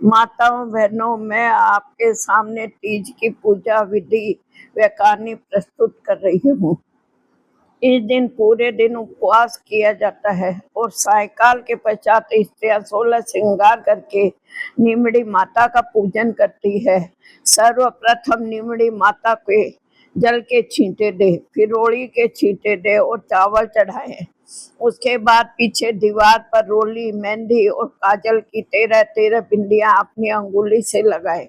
माताओं बहनों, मैं आपके सामने तीज की पूजा विधि व कहानी प्रस्तुत कर रही हूँ। इस दिन पूरे दिन उपवास किया जाता है और सायंकाल के पश्चात स्त्रियां 16 श्रृंगार करके नीमड़ी माता का पूजन करती है। सर्वप्रथम नीमड़ी माता के जल के छींटे दे, फिर रोली के छींटे दे और चावल चढ़ाए। उसके बाद पीछे दीवार पर रोली, मेहंदी और काजल की 13-13 बिंदियां अपनी अंगुली से लगाए।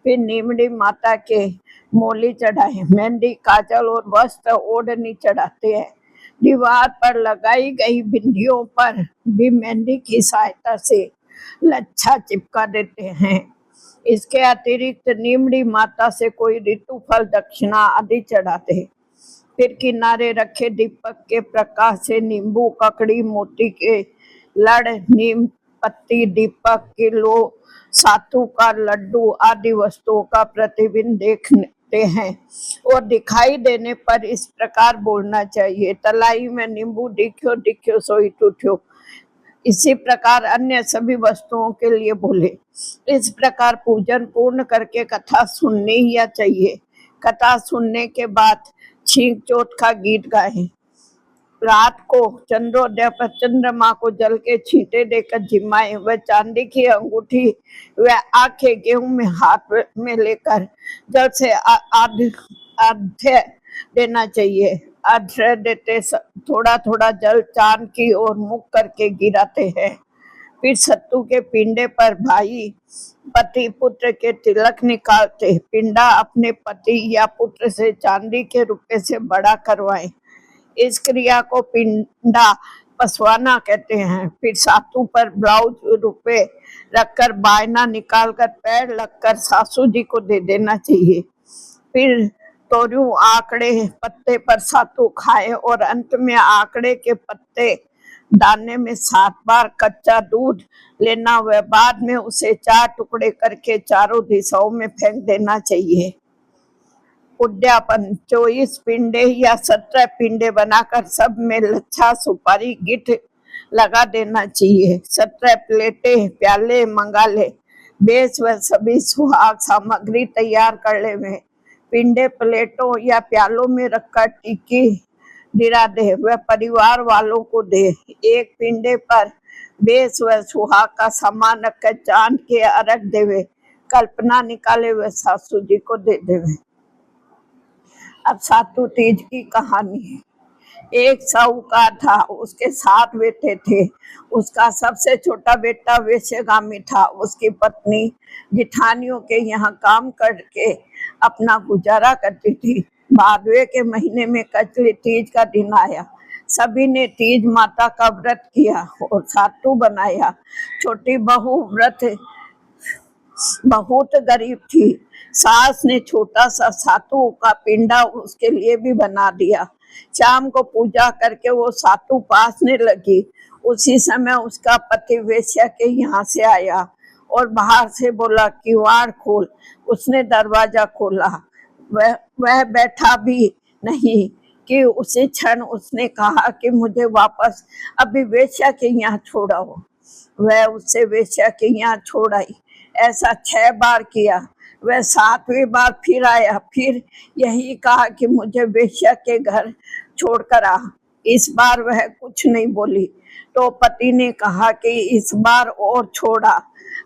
फिर नीमड़ी माता के मोली चढ़ाए, मेहंदी, काजल और वस्त्र ओढ़नी चढ़ाते हैं। दीवार पर लगाई गई बिंदियों पर भी मेहंदी की सहायता से लच्छा चिपका देते हैं। इसके अतिरिक्त नीमड़ी माता से कोई ऋतु फल, दक्षिणा आदि चढ़ाते। फिर किनारे रखे दीपक के प्रकाश से नींबू, ककड़ी, मोती के लड़, नीम पत्ती, दीपक, किलो, सातू का लड्डू आदि वस्तुओं का प्रतिबिंब देखते हैं और दिखाई देने पर इस प्रकार बोलना चाहिए, तलाई में नींबू दिख्यो दिख्यो सोई टूठ्यो। इसी प्रकार अन्य सभी वस्तुओं के लिए बोले। इस प्रकार पूजन पूर्ण करके कथा सुननी ही चाहिए। कथा सुनने के बाद छींक चोट का गीत गाएं। रात को चंद्रोदय पर चंद्रमा को जल के छींटे देकर जिमाए व चांदी की अंगूठी व आंखें गेहूं में हाथ में लेकर जल से आध्य देना चाहिए। आध्य देते थोड़ा थोड़ा जल चांद की ओर मुख करके गिराते हैं। फिर सत्तू के पिंडे पर भाई पति पुत्र के तिलक निकालते। पिंडा अपने पति या पुत्र से चांदी के रुपए से बड़ा करवाएं। इस क्रिया को पिंडा पसवाना कहते हैं। फिर सातू पर ब्लाउज रुपए रखकर बायना निकालकर पैर लगकर सासू जी को दे देना चाहिए। फिर तोरू आंकड़े पत्ते पर सातू खाए और अंत में आंकड़े के पत्ते दाने में 7 बार कच्चा दूध लेना व बाद में उसे 4 टुकड़े करके चारों दिशाओं में फेंक देना चाहिए। उद्यापन 24 पिंडे या 17 पिंडे बनाकर सब में लच्छा, सुपारी, गिठ लगा देना चाहिए। 17 प्लेटें, प्याले मंगा ले। बेस व सभी सुहाग सामग्री तैयार कर ले में पिंडे प्लेटों या प्यालों में रखकर टिक्की गिरा दे वह परिवार वालों को दे। एक पिंडे पर बेस व सुहाग का सामान रखकर चांद के अर्घ देवे। कल्पना निकाले व सासू जी को दे देवे। अब सातू तीज की कहानी है। एक साहूकार था, उसके 7 बेटे थे। उसका सबसे छोटा बेटा वेश्यागामी था। उसकी पत्नी जिठानियों के यहाँ काम करके अपना गुजारा करती थी। भादवे के महीने में कचली तीज का दिन आया। सभी ने तीज माता का व्रत किया और सातू बनाया। छोटी बहू व्रत बहुत गरीब थी। सास ने छोटा सा सातू का पिंडा उसके लिए भी बना दिया। शाम को पूजा करके वो सातू पासने लगी। उसी समय उसका पति वेश्या के यहाँ से आया और बाहर से बोला, किवाड़ खोल। उसने दरवाजा खोला। वह बैठा भी नहीं कि उसी क्षण उसने कहा कि मुझे वापस अभी वेश्या के यहाँ छोड़ाओ। वह उससे वेश्या के यहाँ छोड़ाई। ऐसा 6 बार किया। वह 7वीं बार फिर आया, फिर यही कहा कि मुझे वेश्या के घर छोड़कर आ। इस बार वह कुछ नहीं बोली तो पति ने कहा कि इस बार और छोड़ा,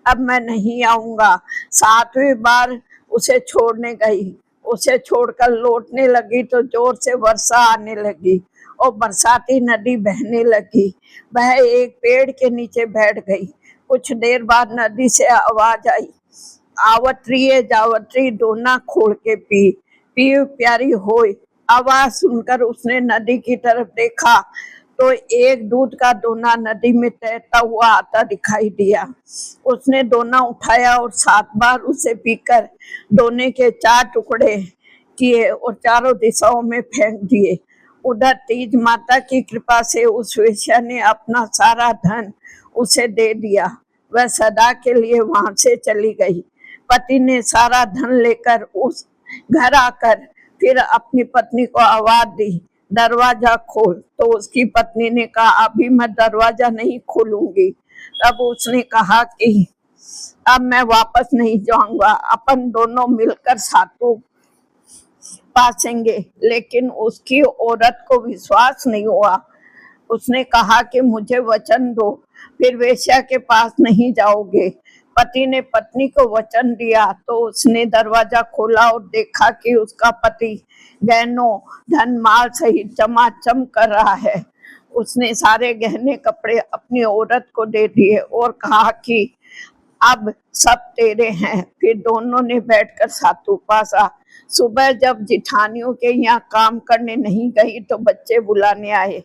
अब मैं नहीं आऊंगा। 7वीं बार उसे छोड़ने गई। उसे छोड़कर लौटने लगी तो जोर से वर्षा आने लगी और बरसाती नदी बहने लगी। वह एक पेड़ के नीचे बैठ गई। कुछ देर बाद नदी से आवाज आई, आवतरी जावतरी दोना खोल के पी, पी प्यारी होय। आवाज सुनकर उसने नदी की तरफ देखा तो एक दूध का दोना नदी में तैरता हुआ आता दिखाई दिया। उसने दोना उठाया और 7 बार उसे पीकर दोने के 4 टुकड़े किए और चारों दिशाओं में फेंक दिए। उधर तीज माता की कृपा से उस वेश्या ने अपना सारा धन उसे दे दिया। वह सदा के लिए वहां से चली गई। पति ने सारा धन लेकर उस घर आकर फिर अपनी पत्नी को आवाज दी, दरवाजा खोल। तो उसकी पत्नी ने कहा, अभी मैं दरवाजा नहीं खोलूंगी। तब उसने कहा कि अब मैं वापस नहीं जाऊंगा, अपन दोनों मिलकर सातू पासेंगे। लेकिन उसकी औरत को विश्वास नहीं हुआ। उसने कहा कि मुझे वचन दो, फिर वेश्या के पास नहीं जाओगे। पति ने पत्नी को वचन दिया तो उसने दरवाजा खोला और देखा कि उसका पति गहनों धन माल सहित चमाचम कर रहा है। उसने सारे गहने कपड़े अपनी औरत को दे दिए और कहा कि अब सब तेरे हैं। फिर दोनों ने बैठकर सातू पासा। सुबह जब जिठानियों के यहाँ काम करने नहीं गई तो बच्चे बुलाने आए।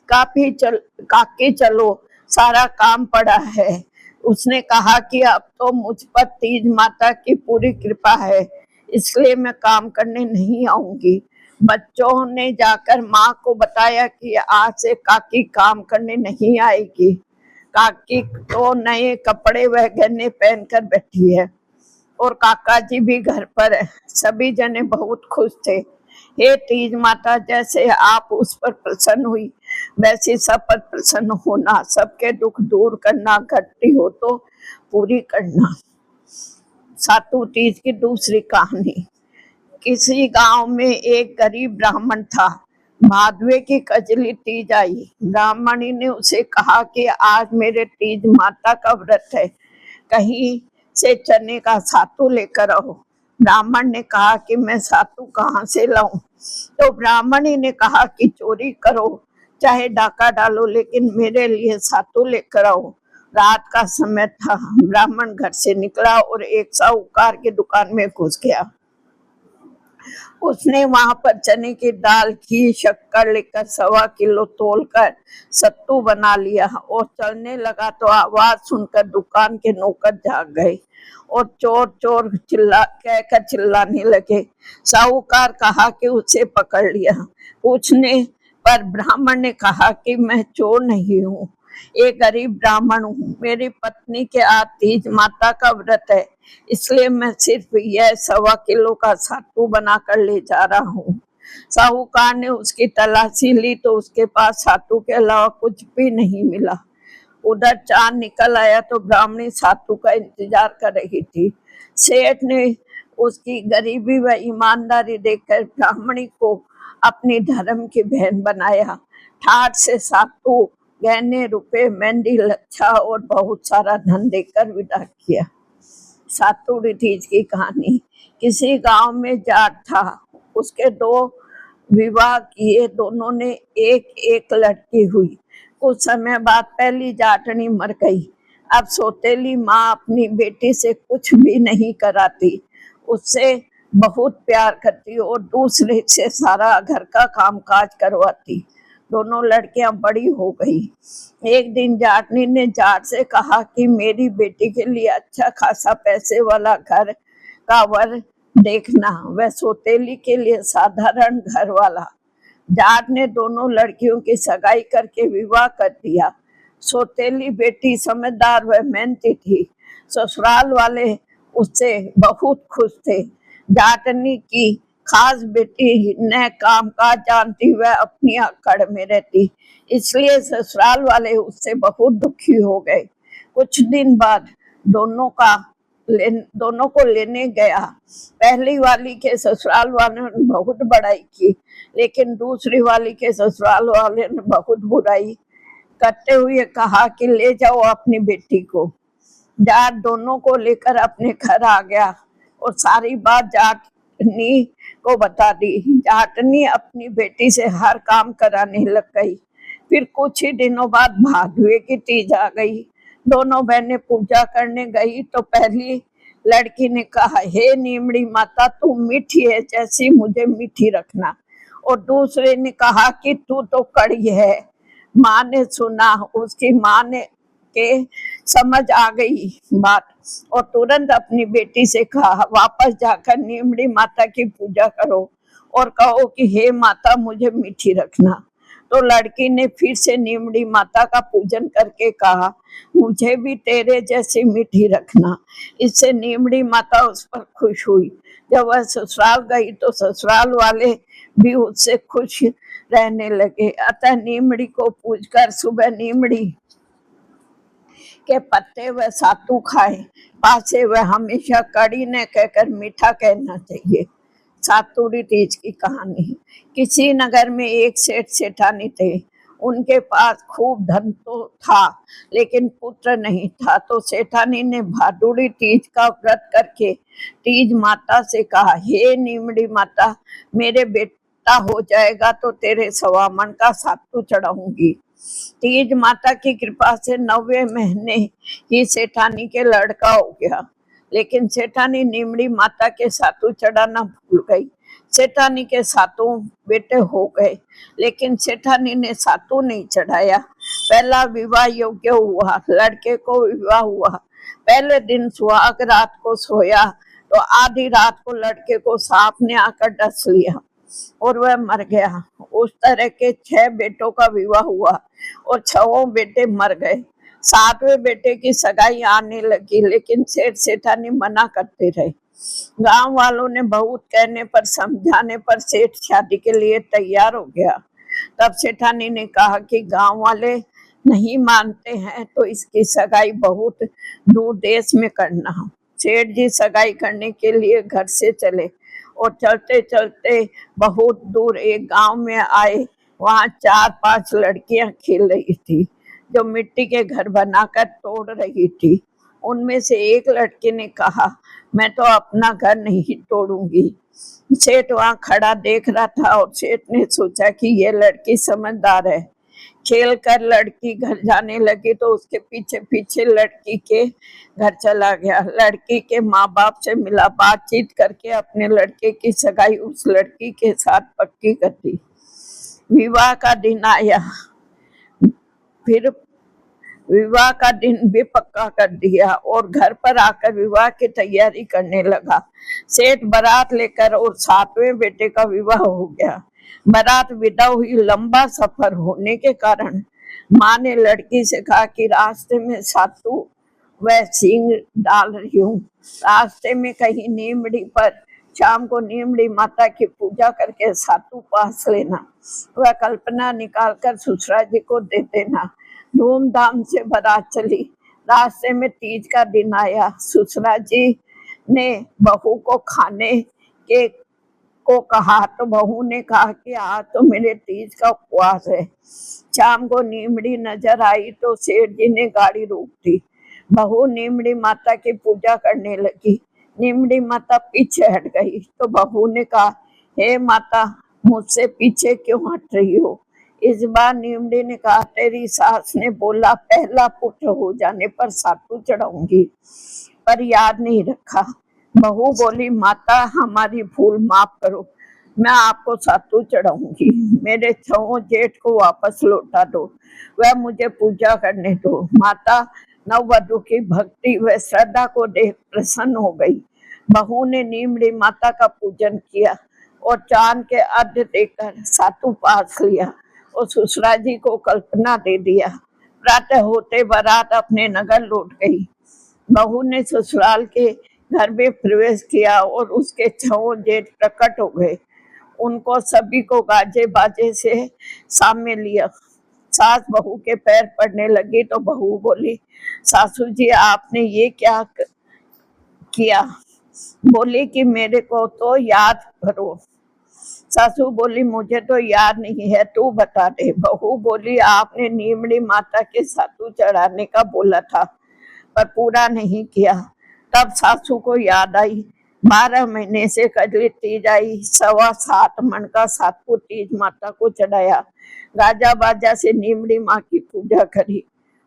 काकी चलो, सारा काम पड़ा है। उसने कहा कि अब तो मुझ पर तीज माता की पूरी कृपा है, इसलिए मैं काम करने नहीं आऊंगी। बच्चों ने जाकर माँ को बताया कि आज से काकी काम करने नहीं आएगी। काकी तो नए कपड़े व गहने पहनकर बैठी है और काका जी भी घर पर है। सभी जने बहुत खुश थे। हे तीज माता, जैसे आप उस पर प्रसन्न हुई वैसे सब पर प्रसन्न होना, सबके दुख दूर करना, घटती हो तो पूरी करना। सातू तीज की दूसरी कहानी। किसी गांव में एक गरीब ब्राह्मण था। भादवे की कजली तीज आई। ब्राह्मणी ने उसे कहा कि आज मेरे तीज माता का व्रत है, कहीं से चने का सातू लेकर आओ। ब्राह्मण ने कहा कि मैं सातू कहाँ से लाऊं? तो ब्राह्मणी ने कहा कि चोरी करो, चाहे डाका डालो, लेकिन मेरे लिए सातू लेकर आओ। रात का समय था। ब्राह्मण घर से निकला और एक साहूकार की दुकान में घुस गया। उसने वहां पर चने की दाल, घी, शक्कर लेकर 1.25 किलो तोलकर सत्तू बना लिया और चलने लगा तो आवाज सुनकर दुकान के नौकर जाग गए और चोर चोर कहकर चिल्लाने लगे। साहूकार कहा कि उसे पकड़ लिया। पूछने पर ब्राह्मण ने कहा कि मैं चोर नहीं हूँ, एक गरीब ब्राह्मण हूँ। मेरी पत्नी के आज तीज माता का व्रत है, इसलिए मैं सिर्फ यह 1.25 किलो का सातू बनाकर ले जा रहा हूँ। साहूकार ने उसकी तलाशी ली तो उसके पास सातू के अलावा कुछ भी नहीं मिला। उधर चांद निकल आया तो ब्राह्मणी सातू का इंतजार कर रही थी। सेठ ने उसकी गरीबी व ईमानदारी देखकर ब्राह्मणी को अपनी धर्म की बहन बनाया। ठाठ से सातू, गहने, रुपए, मेहंदी, लच्छा और बहुत सारा धन देकर विदा किया। सातू तीज की कहानी। किसी गांव में जाट था, उसके 2 विवाह किए, दोनों ने एक एक लड़की हुई। कुछ समय बाद पहली जाटनी मर गई। अब सौतेली माँ अपनी बेटी से कुछ भी नहीं कराती, उससे बहुत प्यार करती और दूसरे से सारा घर का कामकाज करवाती। दोनों लड़कियां बड़ी हो गई। एक दिन जाटनी ने जाट से कहा कि मेरी बेटी के लिए अच्छा खासा पैसे वाला घर का वर देखना, वह सौतेली के लिए साधारण घर वाला। जाट ने दोनों लड़कियों की सगाई करके विवाह कर दिया। सौतेली बेटी समझदार व मेहनती थी। ससुराल वाले उससे बहुत खुश थे। जाटनी की खास बेटी न काम काज जानती, वह अपनी अकड़ में रहती, इसलिए ससुराल वाले उससे बहुत दुखी हो गए। कुछ दिन बाद दोनों को लेने गया। पहली वाली के ससुराल वाले ने बहुत बड़ाई की, लेकिन दूसरी वाली के ससुराल वाले ने बहुत बुराई करते हुए कहा कि ले जाओ अपनी बेटी को। जाट दोनों को लेकर अपने घर आ गया और सारी बात जाटनी को बता दी। जाटनी अपनी बेटी से हर काम कराने लग गई। फिर कुछ ही दिनों बाद भादवे की तीज आ गई। दोनों बहनें पूजा करने गई तो पहली लड़की ने कहा, हे नीमड़ी माता, तू मीठी है, जैसी मुझे मीठी रखना। और दूसरे ने कहा कि तू तो कड़ी है। माँ ने सुना, उसकी माँ ने के समझ आ गई बात और तुरंत अपनी बेटी से कहा, वापस जाकर नीमड़ी माता की पूजा करो और कहो कि हे माता, मुझे मीठी रखना। तो लड़की ने फिर से नीमड़ी माता का पूजन करके कहा, मुझे भी तेरे जैसी मीठी रखना। इससे नीमड़ी माता उस पर खुश हुई। जब वह ससुराल गई तो ससुराल वाले भी उससे खुश रहने लगे। अतः नीमड़ी को पूजकर सुबह नीमड़ी के पत्ते व सातू खाए, पासे वह हमेशा कड़ी न कहकर मीठा कहना चाहिए। सातुड़ी तीज की कहानी। किसी नगर में एक सेठ सेठानी थे। उनके पास खूब धन तो था, लेकिन पुत्र नहीं था। तो सेठानी ने भादुड़ी तीज का व्रत करके तीज माता से कहा, हे नीमड़ी माता, मेरे बेटा हो जाएगा तो तेरे 1.25 मन का सातू चढ़ाऊंगी। तीज माता की कृपा से 9वें महीने ही सेठानी के लड़का हो गया। लेकिन सेठानी नीमड़ी माता के सातू चढ़ाना भूल गई। सेठानी के सातों बेटे हो गए, लेकिन सेठानी ने सातू नहीं चढ़ाया। पहला विवाह योग्य हुआ, लड़के को विवाह हुआ। पहले दिन सुहाग रात को सोया तो आधी रात को लड़के को सांप ने आकर डस लिया और वह मर गया। उस तरह के 6 बेटों का विवाह हुआ और 6 बेटे मर गए। 7वें बेटे की सगाई आने लगी, लेकिन सेठ सेठानी मना करते रहे। गांव वालों ने बहुत कहने पर, समझाने पर सेठ शादी के लिए तैयार हो गया। तब सेठानी ने कहा कि गांव वाले नहीं मानते हैं तो इसकी सगाई बहुत दूर देश में करना। सेठ जी सगाई करने के लिए घर से चले और चलते चलते बहुत दूर एक गांव में आए। वहां 4-5 लड़कियां खेल रही थी, जो मिट्टी के घर बनाकर तोड़ रही थी। उनमें से एक लड़की ने कहा, मैं तो अपना घर नहीं तोड़ूंगी। सेठ वहां खड़ा देख रहा था और सेठ ने सोचा कि यह लड़की समझदार है। खेल कर लड़की घर जाने लगी तो उसके पीछे पीछे लड़की के घर चला गया। लड़की के माँ बाप से मिला, बातचीत करके अपने लड़के की सगाई उस लड़की के साथ पक्की कर दी। विवाह का दिन आया, फिर विवाह का दिन भी पक्का कर दिया और घर पर आकर विवाह की तैयारी करने लगा। सेठ बारात लेकर और 7वें बेटे का विवाह हो गया। बारात विदा हुई। लंबा सफर होने के कारण माँ ने लड़की से कहा कि रास्ते में सातू व सींग डाल रही हूँ, रास्ते में कहीं नीमड़ी पर शाम को नीमड़ी माता की पूजा करके सातू पास लेना, वह कल्पना निकालकर ससुरा जी को दे देना। धूमधाम से बारात चली। रास्ते में तीज का दिन आया। ससुरा जी ने बहू को खाने के को कहा तो बहू ने कहा कि आज तो मेरे तीज का उपवास है। शाम को नीमड़ी नजर आई तो सेठ जी ने गाड़ी रोक दी। बहू नीमड़ी माता की पूजा करने लगी। नीमड़ी माता पीछे हट गई तो बहू ने कहा, हे माता, मुझसे पीछे क्यों हट रही हो? इस बार नीमड़ी ने कहा, तेरी सास ने बोला पहला पुत्र हो जाने पर सातू चढ़ाऊंगी, पर याद नहीं रखा। बहू बोली, माता हमारी भूल माफ करो, मैं आपको सातू चढ़ाऊंगी। मेरे 6 जेठ को वापस लौटा दो, वह मुझे पूजा करने दो। माता नववधू की भक्ति व श्रद्धा को देख प्रसन्न हो गई। बहू ने नीमड़ी माता का पूजन किया और चांद के अर्घ्य देकर सातू पास लिया और ससुरा जी को कल्पना दे दिया। प्रातः होते बारात अपने नगर लौट गई। बहू ने ससुराल के घर में प्रवेश किया और उसके 6 जेठ प्रकट हो गए। उनको सभी को गाजे बाजे से सामने लिया। सास बहू के पैर पड़ने लगी तो बहू बोली, सासू जी आपने ये क्या किया? बोली कि मेरे को तो याद करो। सासू बोली, मुझे तो याद नहीं है, तू बता दे। बहू बोली, आपने नीमड़ी माता के सातू चढ़ाने का बोला था पर पूरा नहीं किया। तब सासू को याद आई। 12 महीने से कजली तीज आई। 7.25 मन का सातू तीज माता को चढ़ाया। गाजा बाजा से नीमड़ी माँ की पूजा करी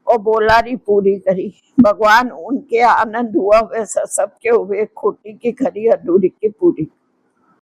और बोलारी पूरी करी। भगवान उनके आनंद हुआ वैसा सबके हुए, खोटी की खरी अधूरी की पूरी।